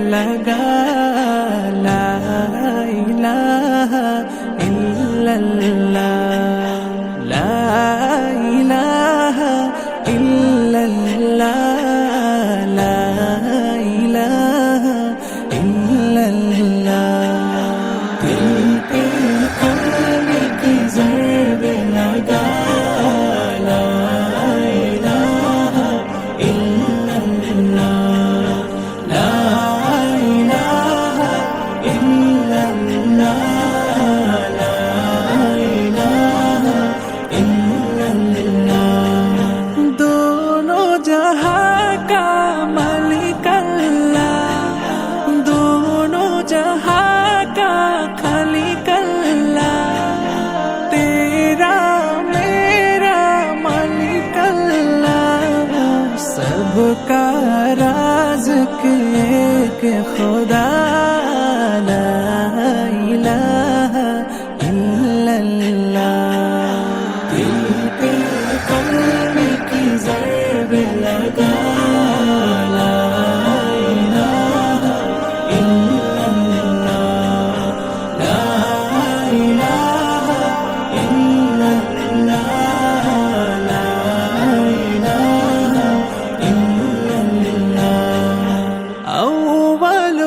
لگا لا الہ الا اللہ لا الہ الا اللہ لا الہ الا اللہ دل پہ قلب کی ضرب لگا لا الہ الا اللہ لا الہ الا اللہ لا الہ الا اللہ دونوں جہاں کا مالک اللہ دونوں جہاں کا خالق اللہ تیرا میرا مالک اللہ سب کا رازق ایک خدا لا الہ الا اللہ دل پہ قلب کی ضرب لگا لا الہ الا اللہ لا الہ الا اللہ لا الہ الا اللہ اول